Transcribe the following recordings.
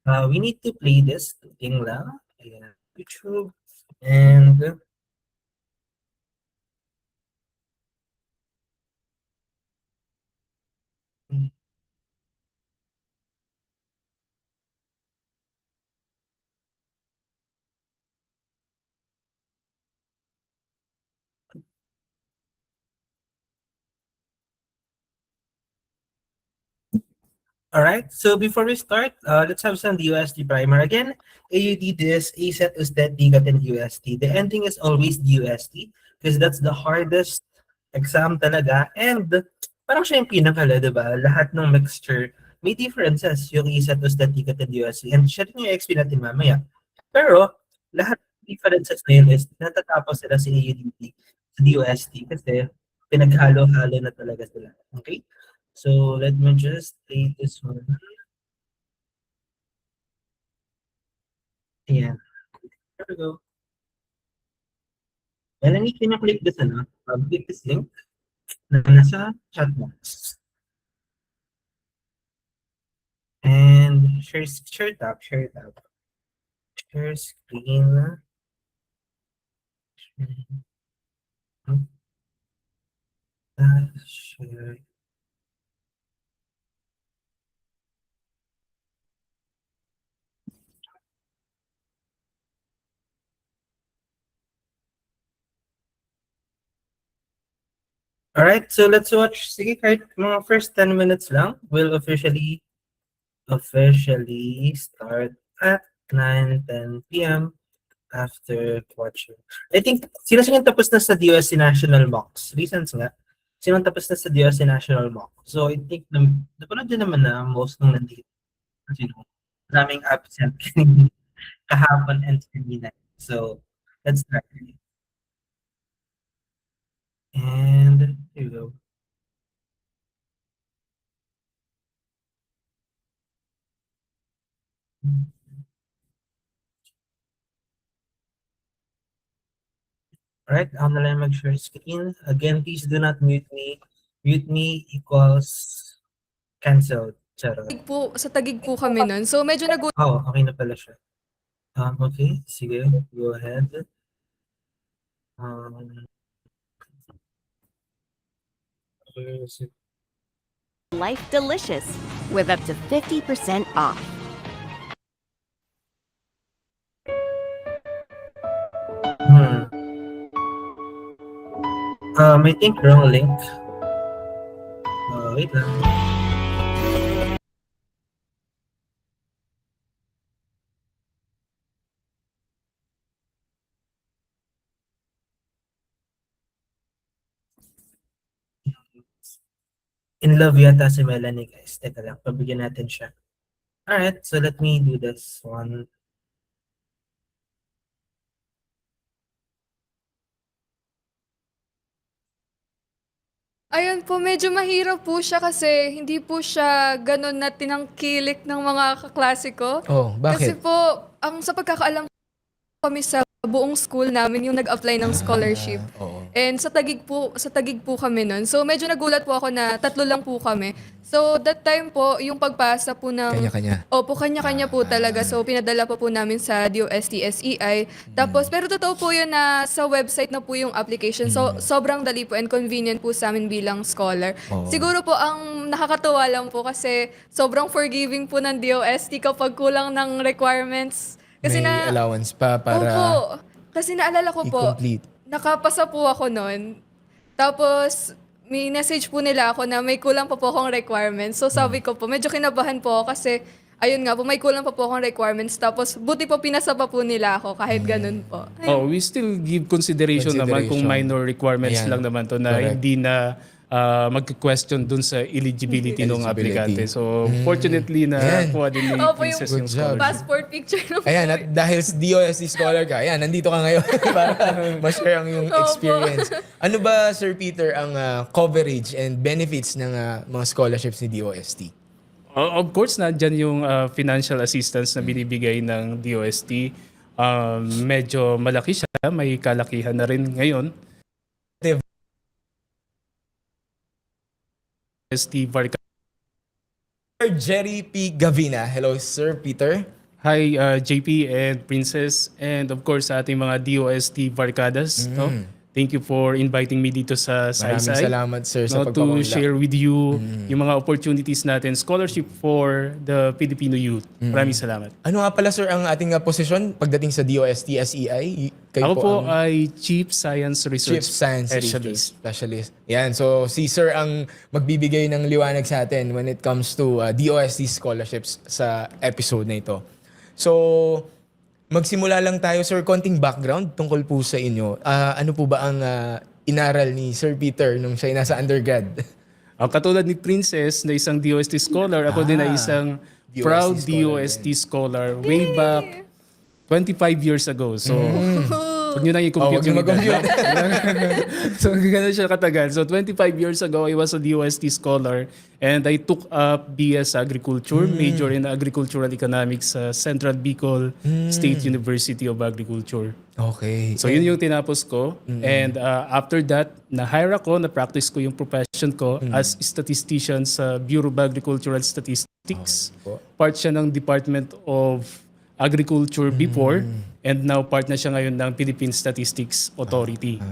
We need to play this thing lang. Ayan, YouTube. And all right. So before we start, let's have some DUSD primer again. AUD this, ASET, USTED, DGAT, and UST. The ending is always DUST because that's the hardest exam talaga. And parang siya yung pinakala, di ba? Lahat ng mixture may differences yung ASET, USTED, DGAT, and UST. And siya rin yung explain natin mamaya. Pero lahat ng differences na yun is natatapos sila sa AUDT, sa DUST kasi pinaghalo-halo na talaga sila. Okay? So let me just play this one. Ayan. There we go. Melanie, can you click this, click this link na nasa chat box. And share tab. Share screen. Share. Alright, so let's watch. Sige, kahit mga first 10 minutes lang, we'll officially start at 9:10 p.m. after watching. I think, sino tapos na sa DOSC National Mocks? Reasons nga. Sino tapos na sa DOSC National Mock? So, I think, napanood din naman na most nung nandito. Sino? Maraming absent kahapon and kanina. So, let's start. And, here we go. Alright, ako na lang mag-share screen. Again, please do not mute me. Mute me equals cancel. Charot. Sa Taguig po kami nun. So medyo Oh, okay na pala siya. Okay, sige, go ahead. Life delicious with up to 50% off. I think wrong link. Wait lang. In love yata si Melanie, guys. Teka lang, pabigyan natin siya. Alright, so let me do this one. Ayun po, medyo mahirap po siya kasi hindi po siya ganun na tinangkilik ng mga kaklase ko. Oh, Kasi bakit? po, sa pagkakaalam ko kami sa buong school namin yung nag-apply ng scholarship. Oo. And sa Taguig po kami nun. So medyo nagulat po ako na 3 lang po kami. So that time po, yung pagpasa po ng... Kanya-kanya. Opo, kanya-kanya po talaga. So pinadala po namin sa DOST SEI. Tapos, pero totoo po yun na sa website na po yung application. So sobrang dali po and convenient po sa amin bilang scholar. Oo. Siguro po ang nakakatuwa lang po kasi sobrang forgiving po ng DOST kapag kulang ng requirements. Kasi May allowance pa para Opo. Kasi naalala ko po, i-complete. nakapasa po ako noon. Tapos, may message po nila ako na may kulang pa po akong requirements. So sabi ko po, medyo kinabahan po ako kasi, ayun nga po, may kulang pa po akong requirements. Tapos, buti po pinasa pa po nila ako kahit ganun po. Oh, we still give consideration naman kung minor requirements Ayan. lang naman to na Correct. hindi na mag-question dun sa eligibility ng Eligibility. aplikante. So, fortunately na Ayan. kuha din ni Opo, Princess Good yung job. scholarship. Passport picture na po. Ayan, at dahil DOST scholar ka, ayan, nandito ka ngayon para ma-share ang iyong Opo. experience. Ano ba, Sir Peter, ang coverage and benefits ng mga scholarships ni DOST? Of course, nandyan yung financial assistance na binibigay ng DOST. Medyo malaki siya. May kalakihan na rin ngayon. DOST Jerry P. Gavina. Hello, Sir Peter. Hi, JP and Princess, and of course sa ating mga DOST barkadas. No? Thank you for inviting me dito sa Maraming Saysay. salamat, sir, sa To pagpapaunlak. share with you yung mga opportunities natin, scholarship for the Filipino youth. Maraming salamat. Ano nga pala, sir, ang ating posisyon pagdating sa DOST SEI? Kayo Ako po ang ay Chief Science Research Chief Science Specialist. Specialist. Yan. So, si Sir ang magbibigay ng liwanag sa atin when it comes to DOST scholarships sa episode na ito. So, magsimula lang tayo, sir. Konting background tungkol po sa inyo. Ano po ba ang inaral ni Sir Peter nung siya ay nasa undergrad? Katulad ni Princess na isang DOST scholar, ako din ay isang DOST proud scholar DOST scholar way back 25 years ago. So, huwag nyo nang i-compute Huwag nyo yung mag-compute. So, gano'n siya katagal. So, 25 years ago, I was a DOST scholar and I took up BS Agriculture, major in Agricultural Economics sa Central Bicol State University of Agriculture. Okay. So, yun yung tinapos ko. And after that, na-hire ako, na-practice ko yung profession ko as statistician sa Bureau of Agricultural Statistics. Part siya ng Department of Agriculture before, and now part na siya ngayon ng Philippine Statistics Authority.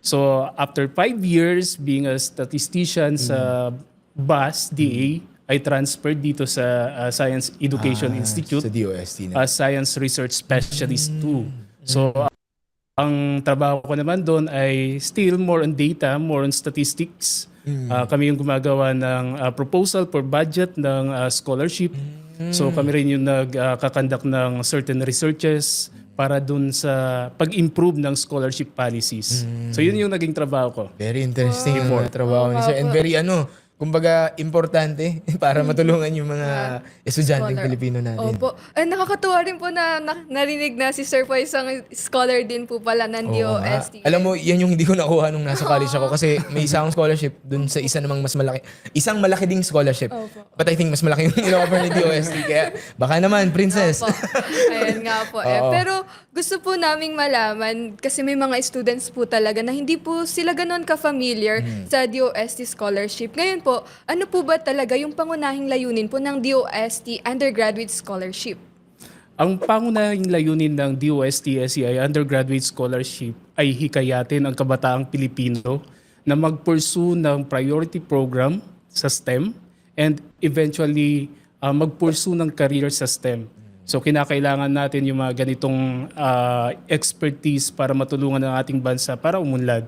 So, after 5 years being a statistician sa BAS, DA, I transferred dito sa Science Education Institute Sa DOST na. as Science Research Specialist 2. So, ang trabaho ko naman doon ay still more on data, more on statistics. Kami yung gumagawa ng proposal for budget ng scholarship. So kami rin yung nagkakandak ng certain researches para dun sa pag-improve ng scholarship policies. So yun yung naging trabaho ko. Very interesting yung trabaho ni sir. And very kumbaga importante para matulungan yung mga estudyanteng Scholar. Pilipino natin. Opo. Nakakatuwa rin po na narinig na si Sir po isang scholar din po pala ng Oo nga. DOST. Alam mo, yan yung hindi ko nakuha nung nasa college ako kasi may isang scholarship dun sa isa namang mas malaki. Isang malaki ding scholarship. Opo. But I think mas malaki yung in-offer ni DOST. Kaya baka naman, princess. Opo. Ayan nga po. Oo. Pero gusto po naming malaman, kasi may mga students po talaga na hindi po sila ganon ka-familiar sa DOST scholarship. Ngayon po, ano po ba talaga yung pangunahing layunin po ng DOST undergraduate scholarship? Ang pangunahing layunin ng DOST SEI Undergraduate Scholarship ay hikayatin ang kabataang Pilipino na mag-pursue ng priority program sa STEM and eventually mag-pursue ng career sa STEM. So kinakailangan natin yung mga ganitong expertise para matulungan ang ating bansa para umunlad.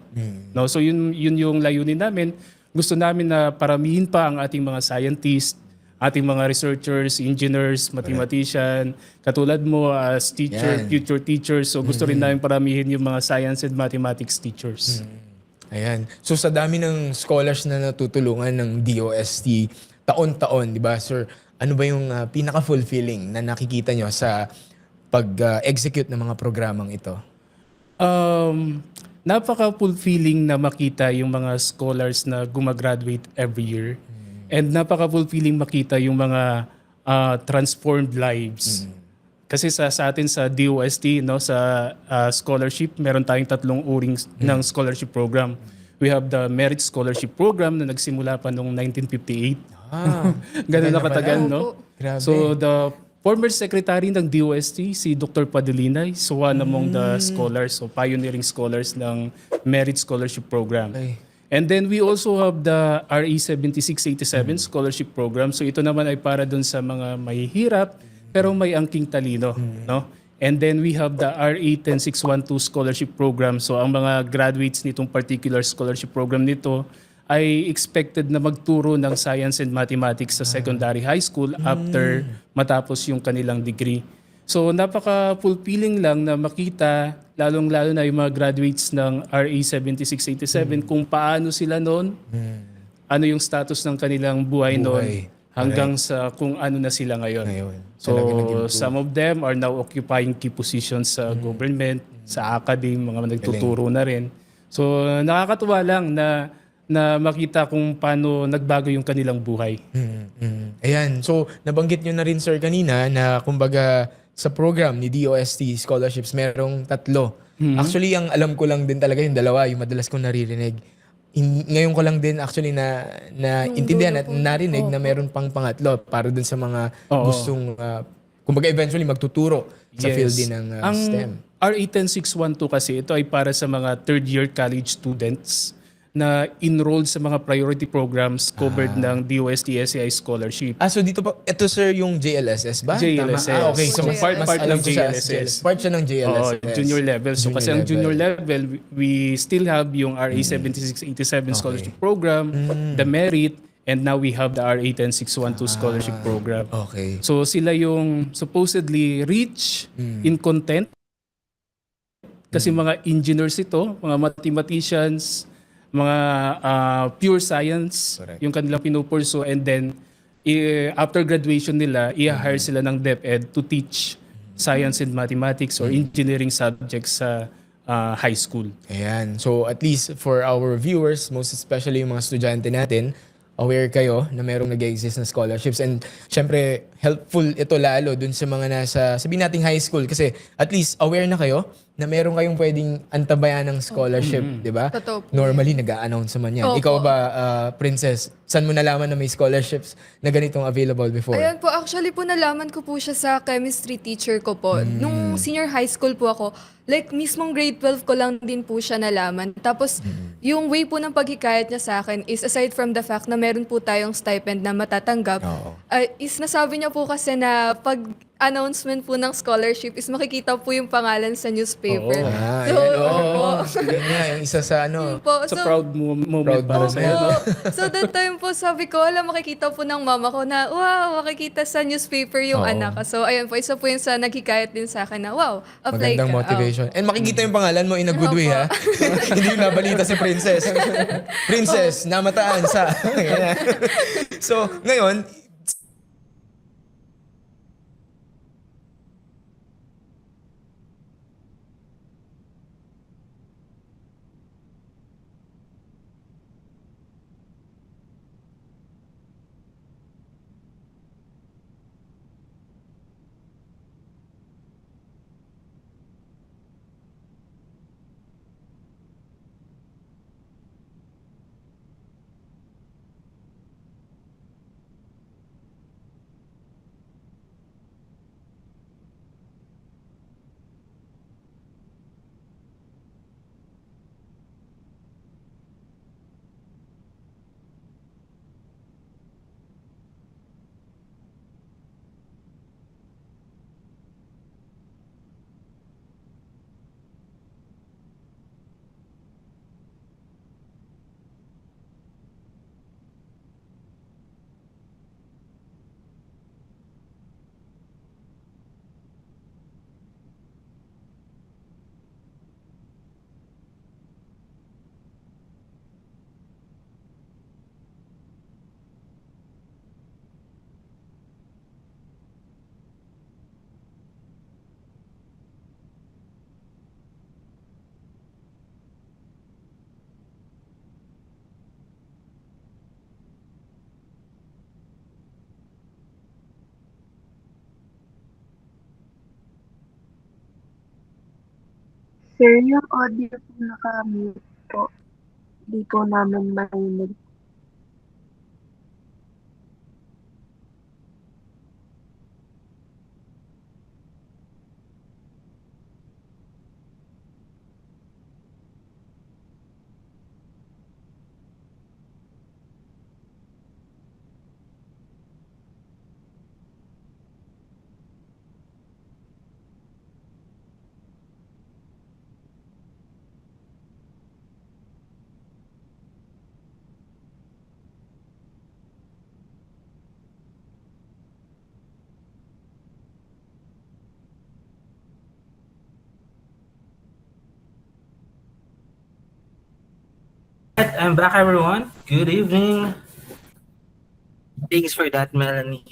No? So yun yung layunin namin. Gusto namin na paramihin pa ang ating mga scientists, ating mga researchers, engineers, mathematician, katulad mo as teacher, Yan. future teachers. So gusto rin namin paramihin yung mga science and mathematics teachers. Ayan. So sa dami ng scholars na natutulungan ng DOST taon-taon, di ba, sir? Ano ba yung pinaka-fulfilling na nakikita nyo sa pag-execute ng mga programang ito? Napaka-fulfilling na makita yung mga scholars na gumagraduate every year. And napaka-fulfilling makita yung mga transformed lives. Kasi sa atin sa DOST, no, sa scholarship, meron tayong 3 uring ng scholarship program. We have the Merit Scholarship Program na nagsimula pa noong 1958. Ganun na katagal, no? Grabe. So the former secretary ng DOST, si Dr. Padilina, is one among the scholars, so pioneering scholars ng Merit Scholarship Program. Okay. And then we also have the RA 7687 Scholarship Program. So ito naman ay para dun sa mga mahihirap pero may angking talino, no? And then we have the RA 10612 Scholarship Program. So ang mga graduates nitong particular scholarship program nito ay expected na magturo ng science and mathematics sa secondary high school after matapos yung kanilang degree. So napaka-fulfilling lang na makita, lalong-lalo na yung mga graduates ng RA 7687 kung paano sila noon, ano yung status ng kanilang buhay noon, hanggang sa kung ano na sila ngayon. So some of them are now occupying key positions sa government, sa academy, mga nagtuturo na rin. So nakakatuwa lang na makita kung paano nagbago yung kanilang buhay. Ayan. So, nabanggit nyo na rin, sir, kanina na kumbaga sa program ni DOST Scholarships, merong 3. Actually, ang alam ko lang din talaga yung 2, yung madalas kong naririnig. ngayon ko lang din actually na Yung intindihan dulo at po. narinig na Opo. meron pang pangatlo para dun sa mga Oo. gustong kumbaga eventually magtuturo sa field din ng Ang STEM. RA 10612 kasi ito ay para sa mga third year college students na enrolled sa mga priority programs covered ng DOST SCI scholarship. So dito pa, ito sir yung JLSS ba? JLSS. Tama? Okay, so JLSS. Part alam ng ko siya as JLSS. Part siya ng Oo, JLSS. junior level. So kasi ang junior level. level, we still have yung RA 7687 scholarship program, the merit, and now we have the RA 10612 scholarship program. Okay. So sila yung supposedly rich in content kasi mga engineers ito, mga mathematicians, mga pure science, Correct. yung kanilang pinupurso, and then after graduation nila, i-hire sila ng DepEd to teach science and mathematics or engineering subjects sa high school. Ayan. So at least for our viewers, most especially yung mga estudyante natin, aware kayo na merong nag-exist na scholarships, and syempre helpful ito lalo dun sa mga nasa, sabihin nating high school, kasi at least aware na kayo na meron kayong pwedeng antabayan ng scholarship, di ba? Totoo po. Normally nag-a-announce naman yan. Opo. Ikaw ba, Princess, saan mo nalaman na may scholarships na ganitong available before? Ayan po, actually po nalaman ko po siya sa chemistry teacher ko po. Nung senior high school po ako, like mismong grade 12 ko lang din po siya nalaman. Tapos yung way po ng paghikayat niya sa akin is aside from the fact na meron po tayong stipend na matatanggap, Oo. is nasabi niya po kasi na pag announcement po ng scholarship is makikita po yung pangalan sa newspaper. Oo. So, Ayan, oo. opo. Yun nga, yung isa sa Po, It's a so, proud moment Proud para moment. sa iyo. No? So that time po sabi ko, alam, makikita po ng mama ko na, wow, makikita sa newspaper yung Oo. anak ko. So ayun po, isa po yung sa naghikayat din sa akin na, wow, apply magandang ka. motivation. And makikita yung pangalan mo in a good way, ha? Hindi yung nabalita si Princess. Princess, namataan sa... So, ngayon, Sir, yung audio po naka-mute po. Hindi po namin marinig. Alright, I'm back, everyone. Good evening. Thanks for that, Melanie.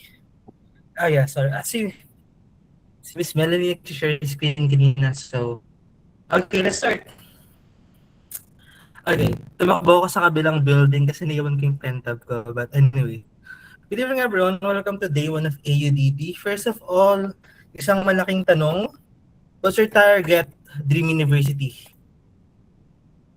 Oh yeah, sorry. Si Miss Melanie nag-share screen kanina, so... Okay, let's start. Okay, tumakbo ako sa kabilang building kasi naiwan ko yung pentab ko. But anyway, good evening, everyone. Welcome to day 1 of AUDD. First of all, isang malaking tanong. What's your target dream university?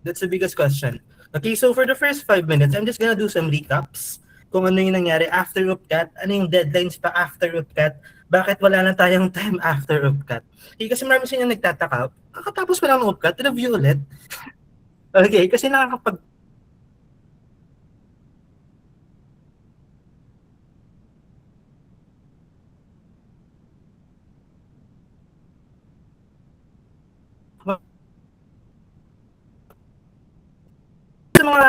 That's the biggest question. Okay, so for the first 5 minutes, I'm just gonna do some recaps kung ano yung nangyari after UPCAT, ano yung deadlines pa after UPCAT, bakit wala na tayong time after UPCAT. Okay, kasi marami sa inyo nagtataka, kakatapos ko lang ng UPCAT, review ulit. Okay, kasi nakakapag sa mga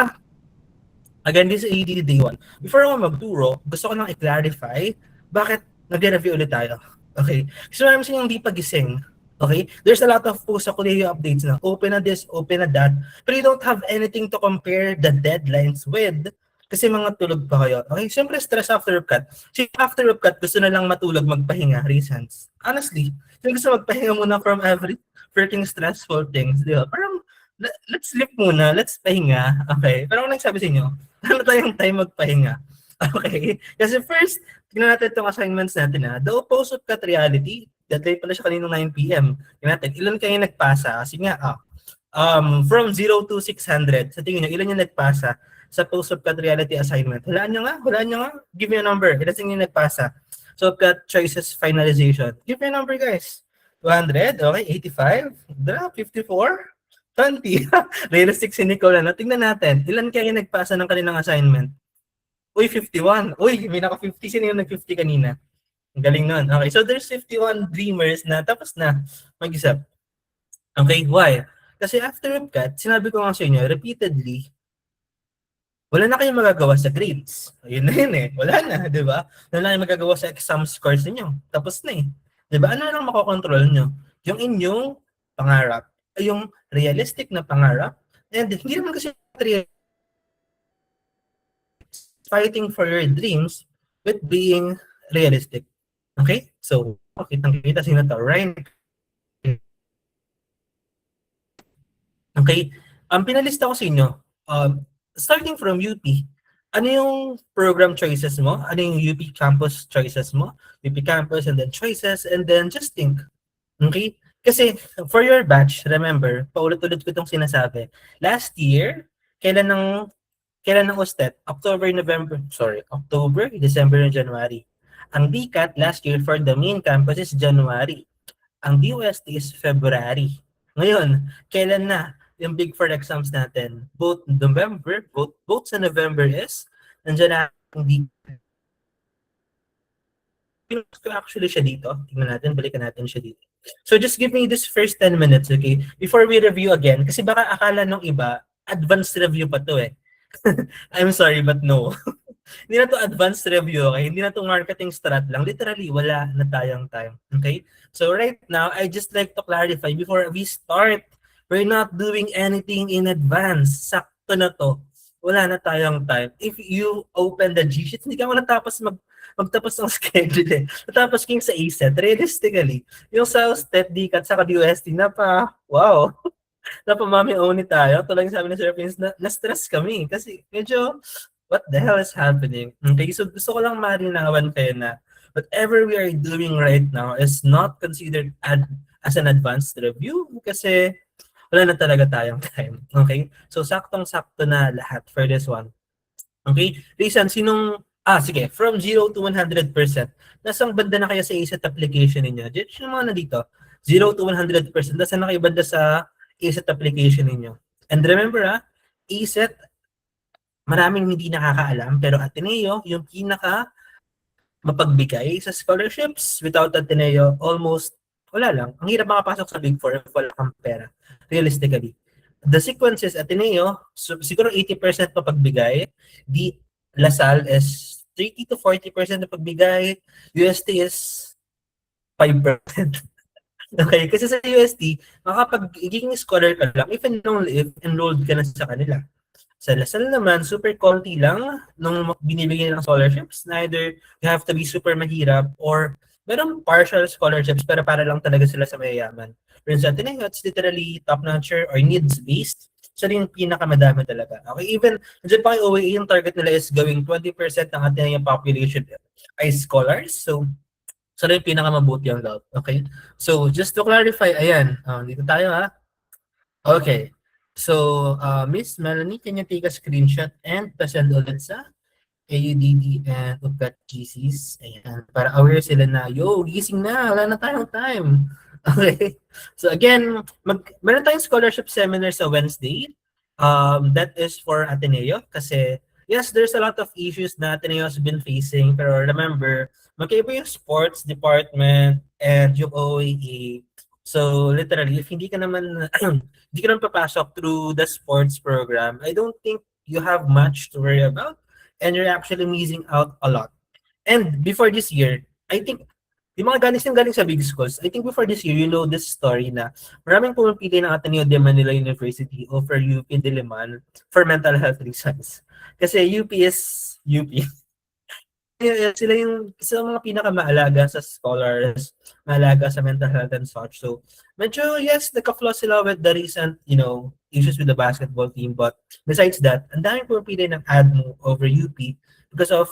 again, this is ADD day 1. Before ako magturo, gusto ko lang i-clarify bakit nagre-review ulit tayo. Okay? Kasi marami silang hindi pagising. Okay? There's a lot of posts sa Colegio updates na open na this, open na that, but you don't have anything to compare the deadlines with kasi mga tulog pa kayo. Okay? Siyempre, stress after cut. So, after cut, gusto na lang matulog, magpahinga, reasons. Honestly, yung gusto magpahinga muna from every freaking stressful things, di ba? Parang, let's sleep muna, let's pahinga. Okay? Pero ako nagsabi sa inyo, ano tayong time magpahinga? Okay? Kasi first, tignan natin itong assignments natin ha. The opposite cut reality, deadline pala siya kanino 9 p.m. Tignan natin, ilan kayo nagpasa? Kasi nga, from 0 to 600, sa tingin nyo, ilan yung nagpasa sa post-cut reality assignment? Hulaan nyo nga. Give me a number. Ilan sa inyo nagpasa? So, cut choices finalization. Give me a number, guys. 200, okay, 85, 54, 20. Realistic si Nicole, ano? Tingnan natin. Ilan kayo nagpasa ng kanilang assignment? Uy, 51. Uy, may naka-50. Sino yung nag-50 kanina? Ang galing nun. Okay, so there's 51 dreamers na tapos na mag-isip. Okay, why? Kasi after UPCAT, sinabi ko nga sa inyo, repeatedly, wala na kayong magagawa sa grades. Ayun na yun eh. Wala na, di ba? Wala na kayong magagawa sa exam scores ninyo. Tapos na eh. Di ba? Ano lang makokontrol nyo? Yung inyong pangarap. Yung realistic na pangarap. And hindi naman kasi fighting for your dreams with being realistic. Okay? So, kitang-kita sino to, Ryan. Okay? Pinalista ko sa inyo, starting from UP, ano yung program choices mo? Ano yung UP campus choices mo? UP campus and then choices and then just think. Okay? Kasi for your batch, remember, paulit-ulit ko itong sinasabi. Last year, kailan ng USTET? October, December, and January. Ang DCAT last year for the main campus is January. Ang DOST is February. Ngayon, kailan na yung big four exams natin? Both November, both sa November is, nandiyan na ang DCAT. Pinost ko actually siya dito. Tingnan natin, balikan natin siya dito. So just give me this first 10 minutes, okay? Before we review again, kasi baka akala nung iba, advanced review pa to eh. I'm sorry, but no. Hindi na to advanced review, okay? Hindi na to marketing strat lang. Literally, wala na tayong time, okay? So right now, I just like to clarify before we start, we're not doing anything in advance. Sakto na to. Wala na tayong time. If you open the G-Sheets, hindi ka mo natapos magtapos ng schedule eh. Natapos ko yung sa ASET. Realistically, yung sa STET, DCAT, saka DOST, wow. Napamami-oni tayo. Tulad yung sabi ni Sir Prince, na-stress kami. Kasi medyo, what the hell is happening? Okay, so gusto ko lang marinawan kayo na whatever we are doing right now is not considered as an advanced review kasi wala na talaga tayong time. Okay? So, saktong-sakto na lahat for this one. Okay? Reason, sige, from 0 to 100%, nasang banda na kayo sa ASET application ninyo? Yung mga na dito, 0 to 100%, nasaan na kayo banda sa ASET application ninyo? And remember, ASET, maraming hindi nakakaalam, pero Ateneo, yung pinaka mapagbigay sa scholarships. Without Ateneo, almost wala lang. Ang hirap makapasok sa Big Four if wala kang pera. Realistically. The sequence is Ateneo, so siguro 80% mapagbigay. LaSalle is 30 to 40% na pagbigay. UST is 5%. Okay, kasi sa UST, makapag-iging scholar ka lang if enrolled ka na sa kanila. Sa LaSalle naman, super konti lang nung binibigay ng scholarships. Neither you have to be super mahirap or merong partial scholarships pero para lang talaga sila sa mayayaman. Pero sa Ateneo, it's literally top-notcher or needs-based. So yung pinakamadami talaga. Okay, even nandiyan pa kay OAE, yung target nila is gawing 20% ng ating population ay scholars. So yung pinakamabuti ang loob. Okay? So just to clarify, ayan. Dito tayo ha. Okay. So, Miss Melanie, can you take a screenshot and pasend ulit sa AUDD and UPCAT GCs? Ayan, para aware sila na, yo, gising na, wala na tayong time. Okay. So again, meron tayong scholarship seminar sa Wednesday. That is for Ateneo kasi yes, there's a lot of issues na Ateneo has been facing, pero remember, magkaiba yung sports department and yung OAE. So literally, if hindi ka naman hindi ka naman papasok through the sports program, I don't think you have much to worry about and you're actually missing out a lot. And before this year, I think yung mga galing sa big schools, I think before this year, you know this story na maraming pumipili ng Ateneo de Manila University over UP Diliman for mental health reasons. Kasi UP is UP. Sila yung isa mga pinakamaalaga sa scholars, maalaga sa mental health and such. So, medyo yes, nagka-flaw sila with the recent, issues with the basketball team. But besides that, ang daming pumipili ng ADMO over UP because of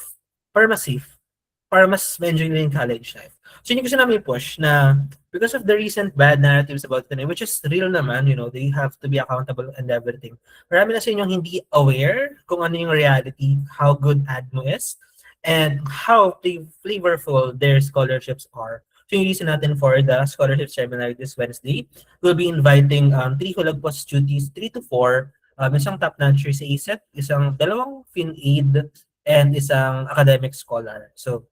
safe, para mas ma-enjoy nila yung college life. So, yun yung gusto namin push na because of the recent bad narratives about Tanay, which is real naman, they have to be accountable and everything. Marami na sa inyong hindi aware kung ano yung reality, how good ADMO is, and how flavorful their scholarships are. So yung reason natin for the scholarship seminar this Wednesday, we'll be inviting 3 Hulagpos students, 3 to 4, isang top notcher sa ASET, isang dalawang FinAid, and isang academic scholar. So,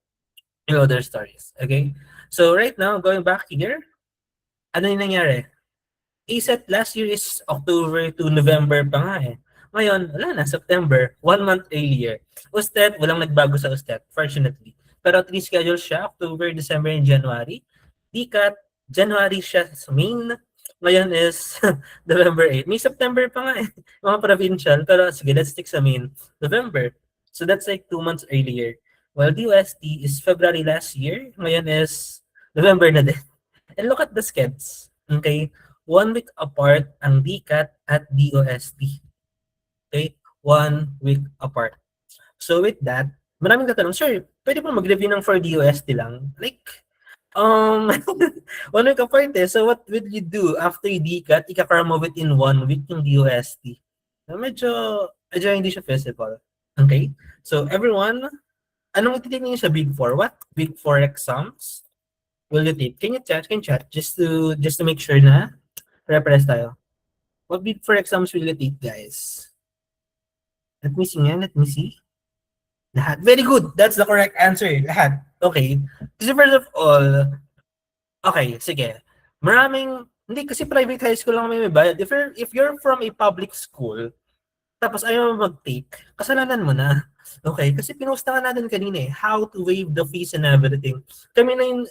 you know their stories. Okay? So right now, going back here, ano yung nangyari? ASET last year is October to November pa nga eh. Ngayon, wala na, September, 1 month earlier. USTET, walang nagbago sa USTET, fortunately. Pero schedule siya, October, December, and January. DCAT, January siya sa main. Ngayon is November 8. May September pa nga eh, mga provincial. Pero sige, let's stick sa main. November. So that's like 2 months earlier. While DOST is February last year, ngayon is November na din. And look at the schedules. Okay? 1 week apart ang DCAT at DOST. Okay? 1 week apart. So with that, maraming tatanong, sir, pwede po mag-review ng for DOST lang? Like, 1 week apart eh. So what will you do after DCAT? Ika-cram mo within 1 week yung DOST. So medyo hindi siya feasible. Okay? So everyone, anong ititignan niyo sa Big 4? What Big 4 exams will you take? Can you chat just to make sure na repress tayo. What Big 4 exams will you take, guys? Let me see. Lahat. Very good. That's the correct answer. Lahat. Okay. Kasi first of all, okay, sige. Hindi kasi private high school lang may bayad. If you're from a public school, tapos ayaw mo mag-take, kasalanan mo na. Okay? Kasi pinusta natin kanina eh, how to waive the fees and everything. Kami na yung,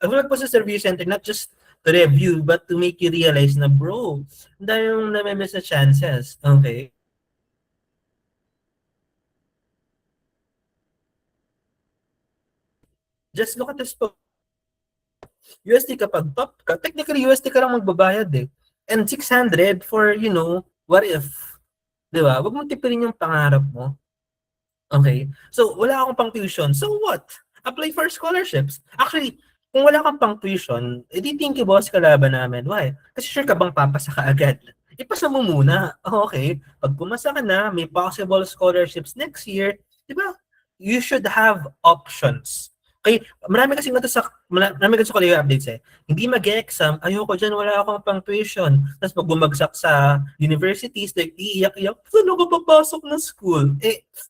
wala po sa service center, not just to review, but to make you realize na, bro, dahil yung namimiss na chances. Okay? Just look at this po. USD kapag top ka, technically USD ka lang magbabayad eh. And 600 for, what if? Diba? Huwag mong tipirin yung pangarap mo. Okay? So, wala akong pang tuition. So what? Apply for scholarships. Actually, kung wala kang pang tuition, edi thank you boss, kalaban namin. Why? Kasi sure ka bang papasa ka agad? Ipasa mo muna. Okay? Pag pumasa ka na, may possible scholarships next year, diba? You should have options. Okay, marami kasi college updates eh. Hindi mag-exam, ayoko dyan, wala akong pang tuition. Tapos pag bumagsak sa universities, like, iiyak-iyak, saan ako papasok na school?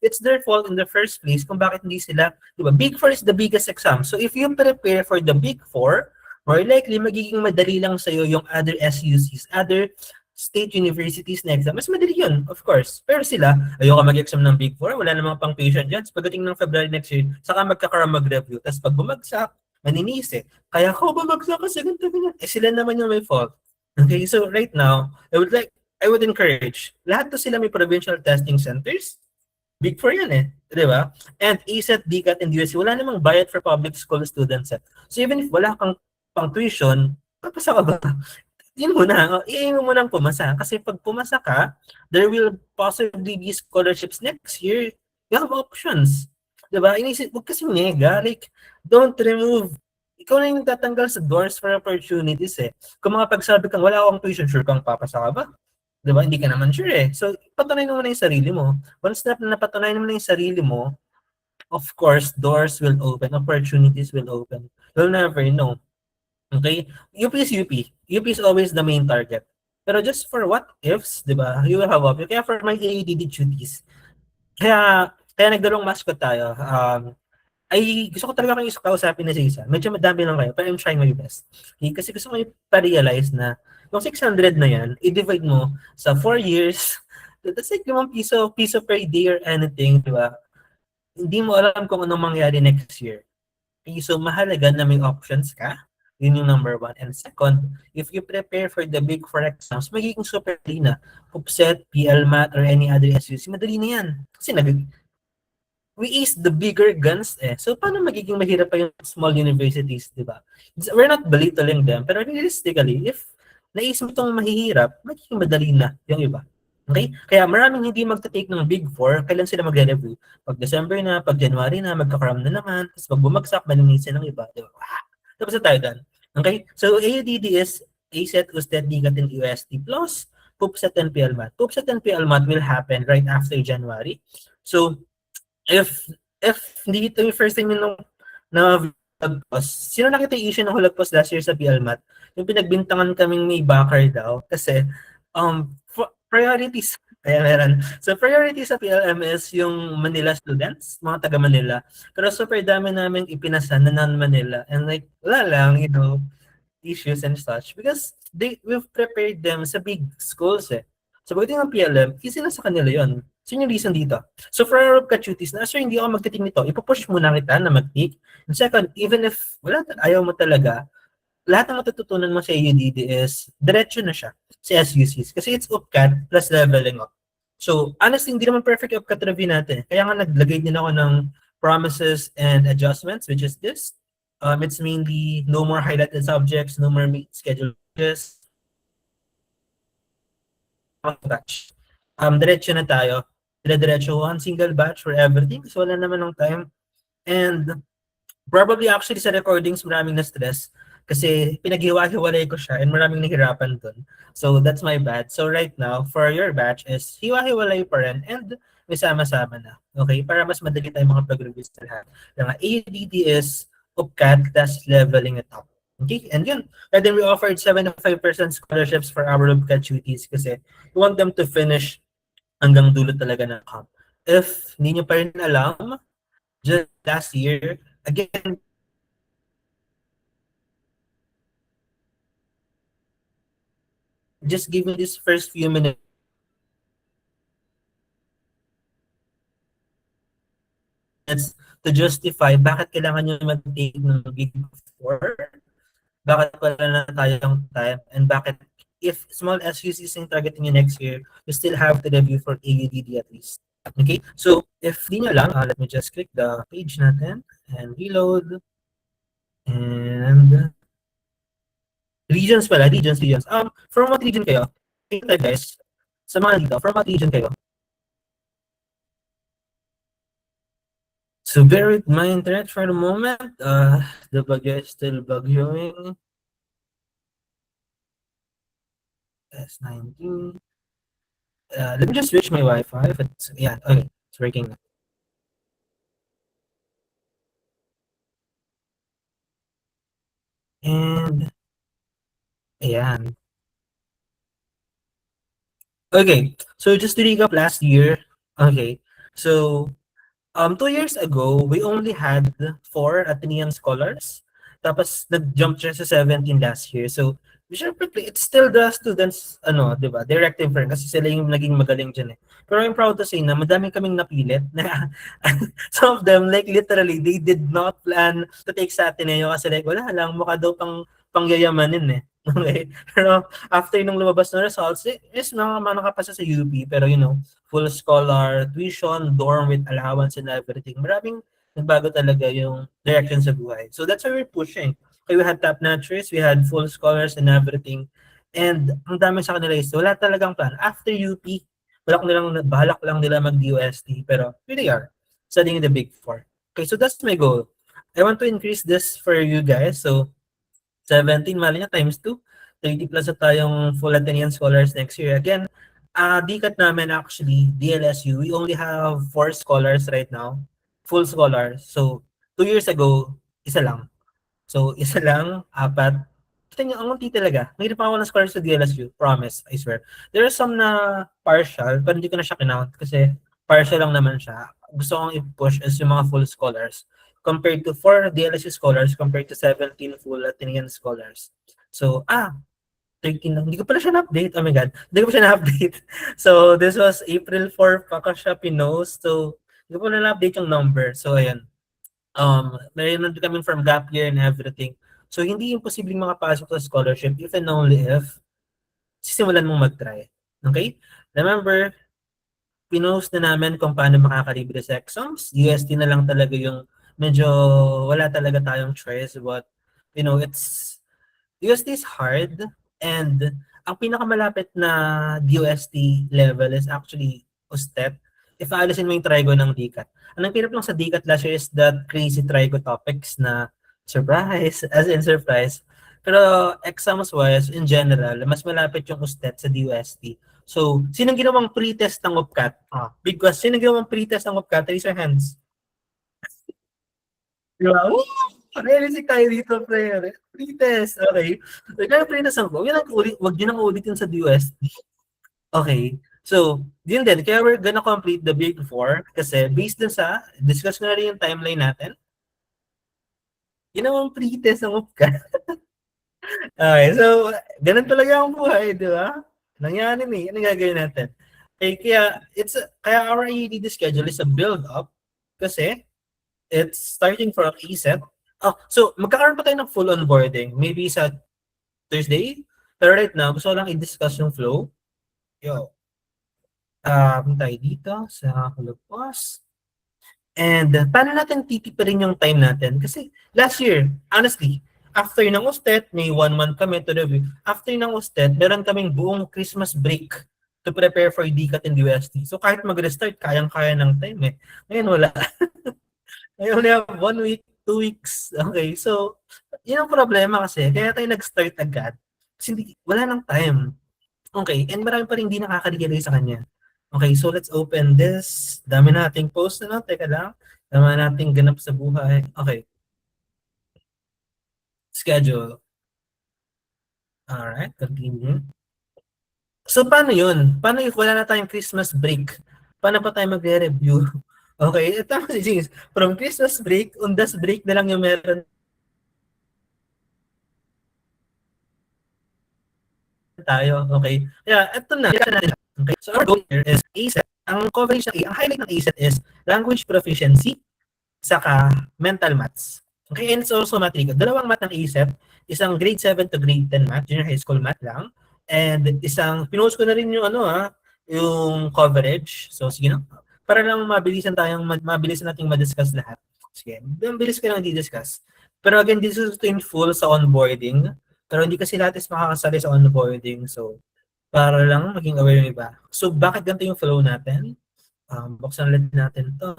It's their fault in the first place kung bakit hindi sila, diba? Big 4 is the biggest exam. So if you prepare for the Big 4, more likely, magiging madali lang sa'yo yung other SUCs, other state universities na exam. Mas madali yun, of course. Pero sila, ayoko mag-exam ng Big 4, wala namang pang tuition dyan. So pagdating ng February next year, saka magkakaroon mag-review. Tapos pag bumagsak, maninis eh. Kaya ako bumagsak kasi ganito ganyan. Sila naman yung may fault. Okay, so right now, I would encourage, lahat to sila may provincial testing centers. Big 4 yan eh. Di ba? And ASET, DCAT, and USC, wala namang bayad for public school students eh. So even if wala kang pang tuition, papasa ka ba? Yun muna, i-aim mo munang pumasa. Kasi pag pumasa ka, there will possibly be scholarships next year. You have options. Diba? Inisip, huwag kasing nega. Like, don't remove. Ikaw na yung tatanggal sa doors for opportunities eh. Kung mga pagsabi kang wala akong tuition, sure kang papasa ka ba? Di ba? Hindi ka naman sure eh. So, patunayan mo na yung sarili mo. Once na napatunayan mo na yung sarili mo, of course, doors will open, opportunities will open. You'll never know. Okay? UP is UP. UP is always the main target. Pero just for what ifs, di ba? You will have options. Kaya for my AADD duties, kaya nagdalawang mascot tayo. Ay gusto ko talaga kayong kausapin na sa isa. Medyo madami lang kayo, pero I'm trying my best. Okay? Kasi gusto ko pa-realize na yung 600 na yan, i-divide mo sa 4 years, that's like 5 piso per day or anything, di ba? Hindi mo alam kung anong mangyari next year. Okay? So, mahalaga na may options ka. Yun yung number 1. And second, if you prepare for the big 4 exams, magiging super dali na. PUPSET, PLMAT, or any other SUC, madali na yan. Kasi we ace the bigger guns eh. So, paano magiging mahirap pa yung small universities, di ba? We're not belittling them, pero realistically, if na-ace mo itong mahihirap, magiging madali na yung iba. Okay? Kaya maraming hindi magta-take ng Big 4, kailan sila magre-review? Pag December na, pag January na, magkakaram na naman, tapos pag bumagsak, maninisin ng iba. Diba? Tapos na tayo dyan. Okay? So, AUDD is ASET, USTED, DIGAT, and UST plus PUPSET and PLMAT. PUPSET and PLMAT will happen right after January. So, if hindi ito yung first time yung na hulagpos, sino nakita yung issue ng hulagpos last year sa PLMAT? Yung pinagbintangan kaming may backer daw kasi priorities, kaya meron. So priority sa PLM is yung Manila students, mga taga Manila. Pero super dami namin ipinasa na non-Manila. And like, wala lang, issues and such. Because we've prepared them sa big schools eh. So pagdating ng PLM, easy na sa kanila yon. So yung reason dito. So for our ka-chuties, na sir, hindi ako magtiting nito, ipupush muna kita na mag-take. And second, even if ayaw mo talaga, lahat ng matututunan mo sa AUDD is diretso na siya sa SUCs. Kasi it's UPCAT plus leveling up. So honestly, hindi naman perfect UPCAT review natin. Kaya nga naglagay din ako ng promises and adjustments, which is this. It's mainly no more highlighted subjects, no more scheduled batches. Batch. Diretso na tayo. Diretso, one single batch for everything. So wala naman ng time. And probably actually sa recordings maraming na-stress kasi pinaghiwa-hiwalay ko siya and maraming nahirapan dun. So that's my bad. So right now, for your batch is hiwa-hiwalay pa rin and may sama-sama na. Okay? Para mas madali tayo mga pag-review sa lahat. Yung AUDD is UPCAT plus leveling it up. Okay? And yun. And then we offered 75% scholarships for our UPCAT duties kasi we want them to finish hanggang dulo talaga ng camp. If hindi nyo pa rin alam, just last year, again, just give me this first few minutes to justify bakit kailangan nyo mag-take ng Big 4, bakit wala na tayong time, and bakit if small SUCs yung targeting nyo next year, you still have to review for AUDD at least. Okay? So, if di nyo lang, let me just click the page natin and reload. And regions pala, regions. From what region kayo? Okay, guys, sa mga dito, from what region kayo? So bear with my internet for the moment. The bagyo is still bagyoing. S19. Let me just switch my Wi-Fi. If it's, yeah, okay, it's working. And ayan. Okay, so just to recap last year. Okay, so 2 years ago, we only had 4 Atheneum scholars. Tapos nag-jump siya sa 17 last year. So syempre, it's still the students, di ba, directive firm kasi sila yung naging magaling dyan eh. Pero I'm proud to say na madami kaming napilit na some of them, like literally, they did not plan to take sa Ateneo kasi like, wala lang, mukha daw pangyayamanin eh. Okay? Pero after nung lumabas ng results, yes, nakapasa sa UP, pero full scholar, tuition, dorm with allowance and everything. Maraming nagbago talaga yung direction sa buhay. So that's why we're pushing. Okay, we had top notchers, we had full scholars and everything. And ang dami sa kanila is wala talagang plan. After UP, balak lang nila mag-DOST. Pero here they are, studying the Big 4. Okay, so that's my goal. I want to increase this for you guys. So 17, mali niya, times 2. 30 plus na tayong full Athenian scholars next year. Again, DCAT namin actually, DLSU, we only have 4 scholars right now, full scholars. So, 2 years ago, isa lang. So, isa lang, 4. Tingnan, ang unti talaga. Mayroon pa ako ng scholars sa DLSU, promise, I swear. There are some na partial, pero hindi ko na siya kinount kasi partial lang naman siya. Gusto kong i-push is yung mga full scholars compared to 4 DLSU scholars compared to 17 full Atenean scholars. So, 13 lang. Hindi ko pala siya na-update. Oh my God. Hindi ko pa siya na-update. So, this was April 4 pa ka siya pinost. So, hindi ko pala na-update yung number. So, ayan. Mayroon din kami from gap year and everything. So, hindi imposibleng makapasok sa scholarship if and only if sisimulan mong mag-try. Okay? Remember, pinost na namin kung paano makakalibre sa exams. UST na lang talaga yung medyo wala talaga tayong choice. But, UST is hard. And ang pinakamalapit na DOST level is actually USTET. If aalisin mo yung trigo ng DCAT. Ang hirap lang sa DCAT last year is that crazy trigo topics na surprise, as in surprise. Pero exams-wise, in general, mas malapit yung USTET sa DOST. So, sinong ginawang pre-test ng UPCAT? Big question, sinong ginawang pre-test ng UPCAT? Raise your hands. Diba? Realistic tayo dito, pre. Pre-test, okay. So, kaya pre-test ko, wag yun ang auditin sa DOST. Okay. So, yun din. Kaya we're gonna complete the Big Four kasi based dun sa, discuss ko na rin yung timeline natin. Yun ang pre-test ng UPCAT. Okay, so, ganun talaga ang buhay, di ba? Nangyari ni, ano gagawin natin? Okay, kaya our EED schedule is a build-up kasi it's starting from ESET. So magkakaroon pa tayo ng full onboarding, maybe sa Thursday. Pero right now, gusto ko lang i-discuss yung flow. Tayo dito sa Hulagpos. And paano natin titipirin yung time natin? Kasi last year, honestly, after ng USTET, may 1 month kami to review. After ng USTET, meron kaming buong Christmas break to prepare for DCAT and DOST. So kahit mag-restart, kayang-kaya ng time eh. Ngayon wala. Ngayon we have 1 week, 2 weeks. Okay, so yun ang problema kasi. Kaya tayo nag-start agad. Kasi wala nang time. Okay, and marami pa rin hindi nakakaligay sa kanya. Okay, so let's open this. Dami nating post na, teka lang. Dami nating ganap sa buhay. Okay. Schedule. Alright, continue. So paano yun? Paano if wala na tayong Christmas break? Paano pa tayo magre-review? Okay, tama si James. From Christmas break, undas break na lang yung meron tayo. Okay. Kaya, ito na. Okay. So, our goal here is ASET. Ang coverage ang highlight ng ASET is language proficiency saka mental maths. Okay, and it's also matrix. Dalawang math ng ASET, isang grade 7 to grade 10 math, junior high school math lang, and isang, pinost ko na rin yung yung coverage. So, sige na. Para lang mabilisan nating ma-discuss lahat. Sige, bilis ko lang di-discuss. Pero again, this is in full sa onboarding. Pero hindi kasi lahat is makakasali sa onboarding. So, para lang maging aware yung iba. So, bakit ganito yung flow natin? Buksan ulit natin to.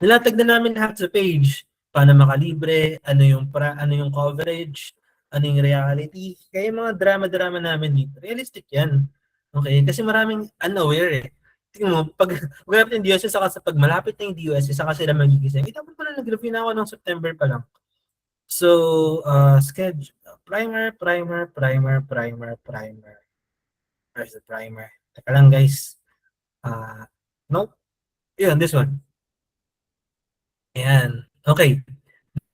Nilatag na namin lahat sa page. Paano makalibre, ano yung coverage, ano yung reality. Kaya yung mga drama-drama namin dito, realistic yan. Okay? Kasi maraming unaware eh. Tingnan mo, pag malapit ng DOS, saka sa pag malapit na yung DOS, saka sila magigising. Dapat pala nag-review na ako ng September pa lang. So, schedule. Primer. Where's the primer? Teka lang guys. Nope. Yun, this one. Ayan. Okay.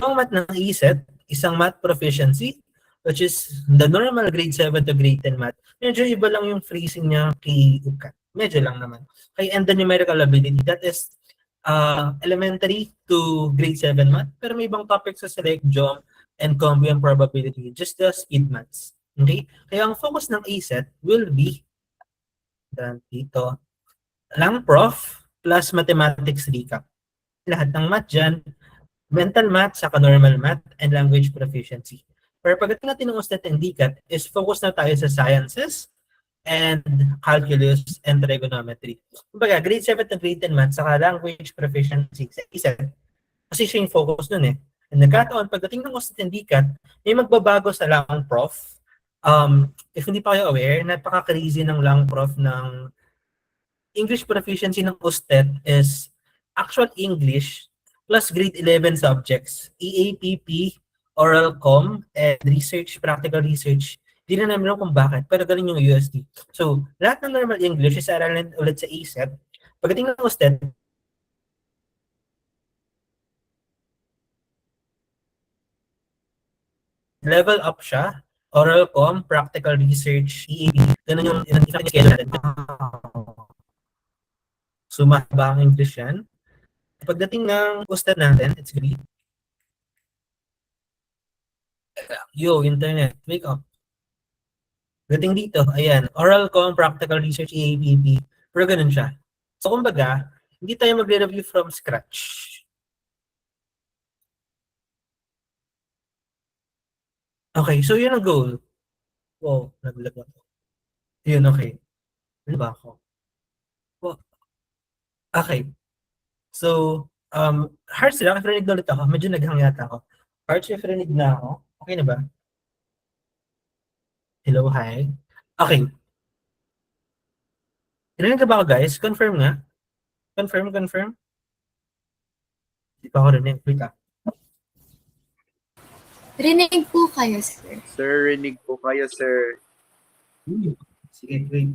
Ang math ng ESET, isang math proficiency, which is the normal grade 7 to grade 10 math. Medyo iba lang yung phrasing niya kay UCAT. Medyo lang naman. Okay, and the numerical ability, that is elementary to grade 7 math, pero may ibang topics sa select, geom, and combo and probability, just the speed maths. Okay? Kaya ang focus ng ASET will be dito, lang prof plus mathematics recap. Lahat ng math dyan, mental math, saka normal math, and language proficiency. Pero pagdating natin ng USTET and DCAT, is focus na tayo sa sciences, and calculus, and trigonometry. Kumbaga, grade 7 to grade 10 math, saka language proficiency, ESET. Kasi siya yung focus nun eh. And nagkataon, pagdating ng USTET and DCAT, may magbabago sa lang prof, If hindi pa kayo aware, napaka-crazy ng lang prof ng English proficiency ng USTED is actual English plus grade 11 subjects, EAPP, oral com, and research, practical research. Di na namin alam kung bakit, pero ganun yung UST. So, lahat ng normal English is aralan ulit sa ACET. Pagdating ng USTED, level up siya, oral com, practical research, EAP. Ganun yung schedule natin. So, mahaba ang English yan. Pagdating ng USTED natin, it's gonna be, yo, internet, wake up. Pagdating dito, ayan, oral com, practical research, EAPP. Pero ganun siya. So, kumbaga, hindi tayo magre-review from scratch. Okay, so yun ang goal. Wow, nagulat ako. Yun, okay. Ano ba ako? Wow. Okay. So, Hearts, nakakarinig na ulit ako. Medyo naghang yata ako. Hearts, nakakarinig na ako. Okay na ba? Hello, hi. Okay. Narinig ka ba ako, guys? Confirm nga. Confirm. Hindi pa ako rinig. Wait ah. Rinig po kayo, sir. Sir, rinig po kayo, sir. Sige, wait.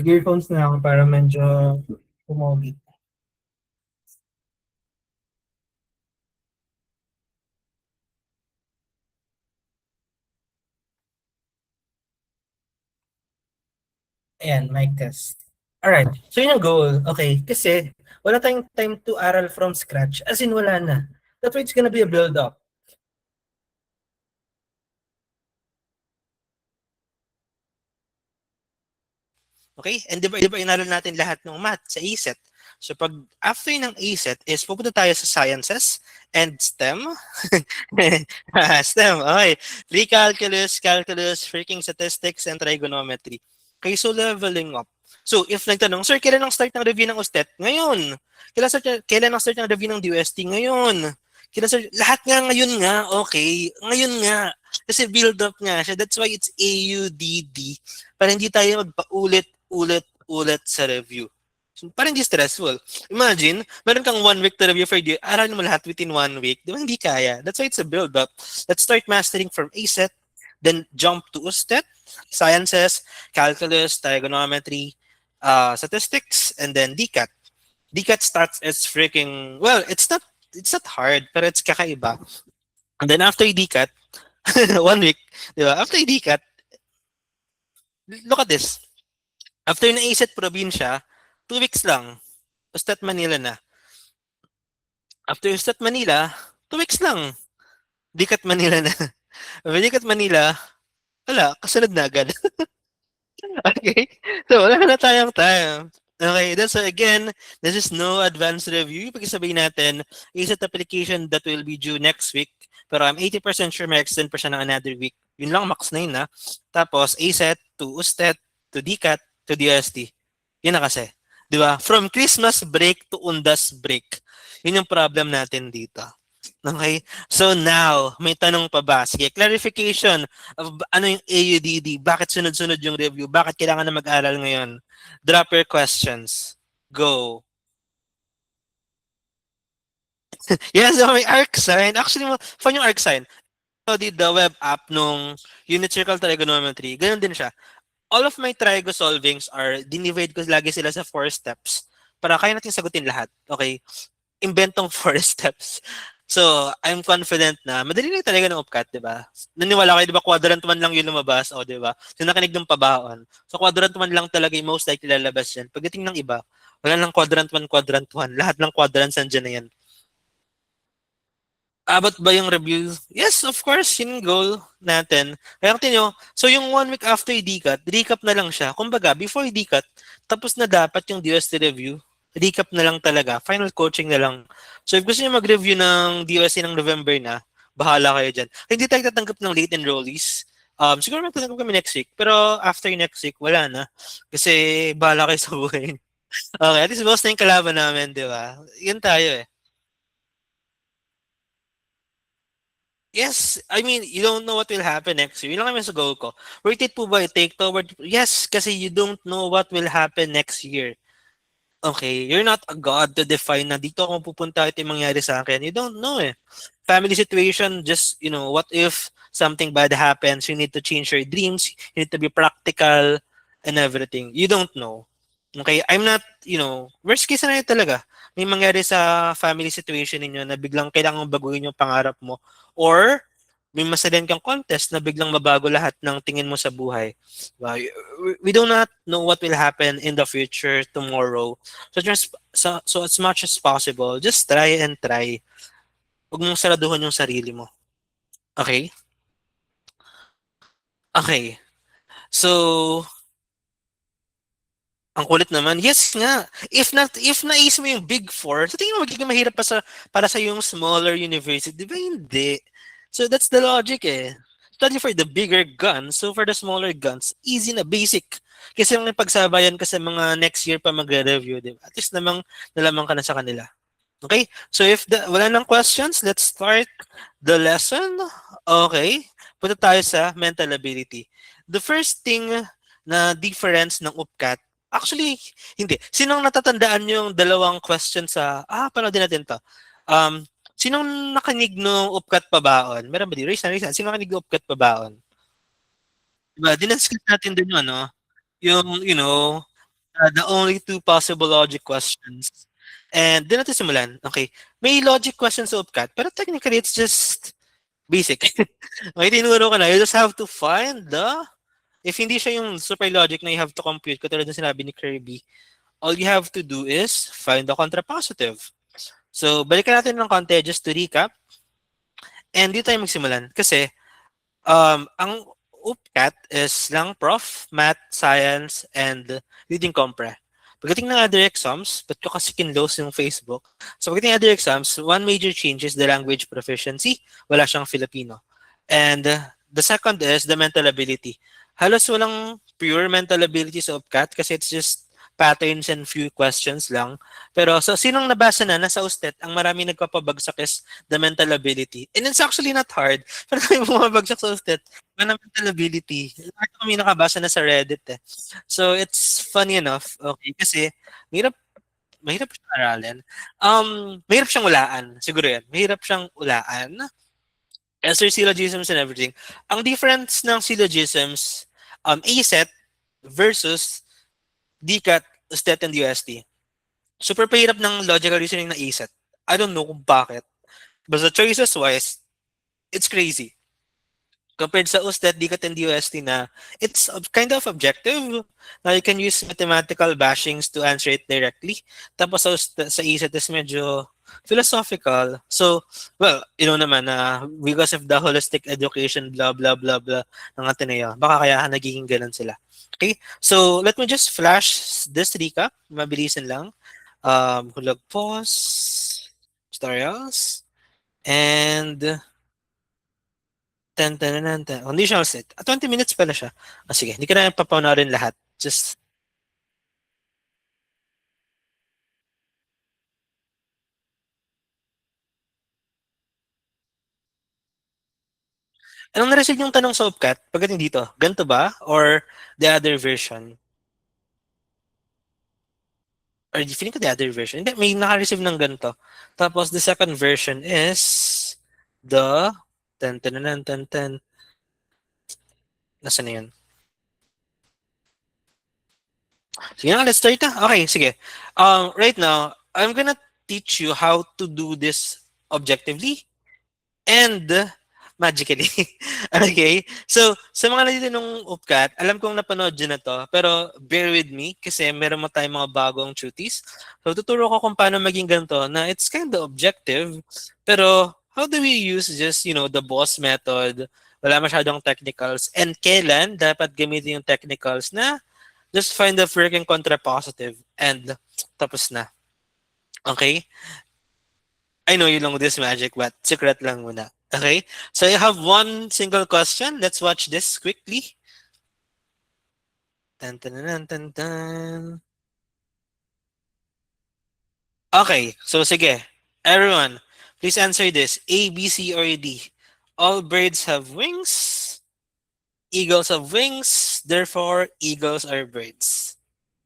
Earphones na ako para medyo pumogi. Ayan, mic test. Alright, so yun ang goal. Okay, kasi wala tayong time to aral from scratch. As in, wala na. That's why it's gonna be a build-up. Okay? And di ba inaral natin lahat ng math sa ACET? So pag after ng ACET is pupunta tayo sa sciences and STEM. STEM, okay. Pre-calculus, calculus, freaking statistics, and trigonometry. Okay, so leveling up. So if nagtanong, sir, kailan ang start ng review ng USTED? Ngayon. Kailan ang start ng review ng DOST? Ngayon. Lahat nga ngayon nga, okay. Ngayon nga. Kasi build up nga siya. That's why it's AUDD. Para hindi tayo magpaulit-ulit sa review. So, para hindi stressful. Imagine, meron kang 1 week to review for the aralin mo lahat within 1 week. Di ba? Hindi kaya. That's why it's a build up. Let's start mastering from ACET, then jump to USTED, sciences, calculus, trigonometry, statistics, and then DCAT. DCAT starts as freaking, well, it's not hard, pero it's kakaiba. And then after DCAT, 1 week, di ba? After DCAT, look at this. After na ACET probinsya, 2 weeks lang. USTED Manila na. After USTED Manila, 2 weeks lang. DCAT Manila na. DCAT Manila, wala, kasunod na agad. Okay? So, wala na tayong time. Okay, that's again, this is no advanced review. Pag sabihin natin, ACET application that will be due next week. Pero I'm 80% sure may extend pa siya ng another week. Yun lang, max na yun na. Tapos, ACET to USTED to DCAT to DOST. Yun na kasi. Di ba? From Christmas break to Undas break. Yun yung problem natin dito. Okay? So now, may tanong pa ba? Sige, clarification of ano yung AUDD. Bakit sunod-sunod yung review? Bakit kailangan na mag-aral ngayon? Drop your questions. Go. Yes, so may ArcSine. Actually, fun yung ArcSine. So, the web app nung unit circle trigonometry, ganun din siya. All of my trigo solvings are dinivide ko lagi sila sa 4 steps para kaya natin sagutin lahat. Okay? Inventong 4 steps. So, I'm confident na madali lang talaga ng UPCAT, di ba? Naniwala kayo, di ba, quadrant 1 lang yung lumabas, o di ba? So, nakinig ng pabaon. So, quadrant 1 lang talaga yung most likely lalabas yan. Pagdating ng iba, wala lang quadrant 1, quadrant 1. Lahat ng quadrants nandiyan na yan. Abot ba yung review? Yes, of course, yun yung goal natin. Kaya tingnan nyo, so yung 1 week after DCAT, recap na lang siya. Kumbaga, before DCAT, tapos na dapat yung DOST review, recap na lang talaga, final coaching na lang. So if gusto niyo mag-review ng DOST ng November na, bahala kayo dyan. Hindi tayo tatanggap ng late enrollees. Siguro magtatanggap kami next week, pero after next week, wala na. Kasi bahala kayo sa buhay. Okay, at least boss na yung kalaban namin, di ba? Yun tayo eh. Yes, I mean, you don't know what will happen next year. Yun lang naman sa goal ko. Worth it po ba i-take toward? Yes, kasi you don't know what will happen next year. Okay, you're not a god to define na dito ako pupunta ito yung mangyari sa akin. You don't know eh. Family situation, just, what if something bad happens? You need to change your dreams. You need to be practical and everything. You don't know. Okay, I'm not, worst case scenario talaga. May mangyari sa family situation ninyo na biglang kailangan baguhin yung pangarap mo. Or, may masalan kang contest na biglang mabago lahat ng tingin mo sa buhay. Diba? We do not know what will happen in the future tomorrow. So as much as possible, just try and try. Huwag mong saraduhan yung sarili mo. Okay? Okay. So, ang kulit naman. Yes nga. If naisip mo yung Big Four, sa tingin mo magiging mahirap para sa yung smaller university. Di ba hindi? So that's the logic eh. Study for the bigger guns, so for the smaller guns, easy na, basic. Kasi yung pagsabayan ka sa mga next year pa magre-review, di ba? At least nalaman ka na sa kanila. Okay? So if wala nang questions, let's start the lesson. Okay. Punta tayo sa mental ability. The first thing na difference ng UPCAT, actually, hindi. Sinong natatandaan yung dalawang question sa, panoodin natin to. Sinong nakinig ng UPCAT pabaon? Meron ba di? Raise na. Sinong nakinig ng UPCAT pabaon? Diba? Dinascuss natin din yun, no? Yung, the only two possible logic questions. And din natin simulan. Okay. May logic questions sa UPCAT, pero technically, it's just basic. Okay, tinuro ko na. You just have to find if hindi siya yung super logic na you have to compute, katulad ng sinabi ni Kirby, all you have to do is find the contrapositive. So, balikan natin ng konti just to recap. And dito tayo magsimulan. Kasi, ang UPCAT is lang prof, math, science, and reading compre. Pagdating ng other exams, ba't ko kasi kinlose yung Facebook? So, pagdating ng other exams, one major change is the language proficiency. Wala siyang Filipino. And the second is the mental ability. Halos walang pure mental ability sa UPCAT kasi it's just patterns and few questions lang. Pero so sinong nabasa na nasa USTET, ang marami nagpapabagsak is the mental ability. And it's actually not hard. Pero may bumabagsak sa USTET, na mental ability. Lahat kami nakabasa na sa Reddit eh. So it's funny enough. Okay, kasi mahirap siyang aralin. Mahirap siyang ulaan. Siguro yan. Mahirap siyang ulaan. Answer syllogisms and everything. Ang difference ng syllogisms, ASET versus DCAT, USTET, and UST. Super pahirap ng logical reasoning na ASET. I don't know kung bakit. But the choices-wise, it's crazy. Compared sa USTET, DCAT, and UST na it's kind of objective. Now you can use mathematical bashings to answer it directly. Tapos sa ASET is medyo philosophical. So, well, naman na because of the holistic education, blah, blah, blah, blah, ng Ateneo, baka kaya nagiging ganun sila. Okay? So, let me just flash this recap. Mabilisan lang. Hulag pause, tutorials, and conditional set. 20 minutes pala siya. Sige, hindi ka na papanoorin lahat. Just anong na-receive yung tanong sa UPCAT pagdating dito? Ganito ba? Or the other version? Or feeling ko the other version. Hindi, may naka-receive ng ganito. Tapos the second version is the Nasaan na yun? Sige na, let's start na. Okay, sige. Right now, I'm gonna teach you how to do this objectively and magically. Okay? So, sa mga nandito nung UPCAT, alam kong napanood nyo na to, pero bear with me kasi meron mo tayong mga bagong tuties. So, tuturo ko kung paano maging ganito na it's kind of objective, pero how do we use just, the boss method, wala masyadong technicals, and kailan dapat gamitin yung technicals na just find the freaking contrapositive and tapos na. Okay? I know you know this magic, but secret lang muna. Okay? So I have one single question. Let's watch this quickly. Okay, so sige. Everyone, please answer this. A, B, C, or D. All birds have wings. Eagles have wings. Therefore, eagles are birds.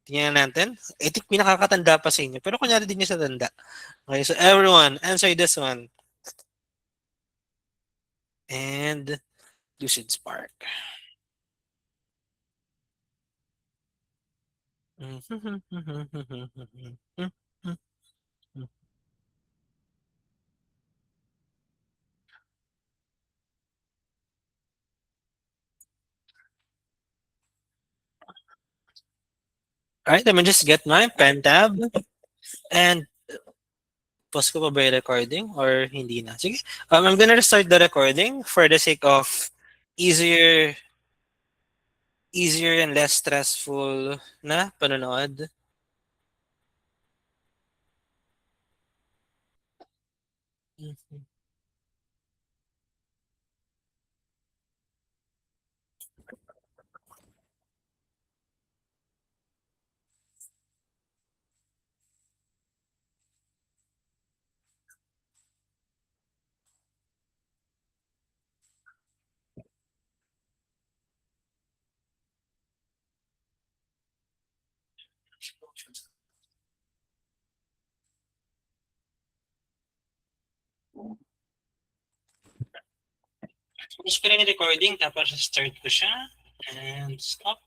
Tingnan natin. I think may nakakatanda pa sa inyo. Pero kunyari din niya sa tanda. Okay, so everyone, answer this one. And Lucid Spark. Alright, let me just get my pen tab. And pause ko pa ba yung recording or hindi na? Sige. I'm gonna restart the recording for the sake of easier and less stressful na panonood. Finish ko rin yung recording, tapos start ko siya. And stop.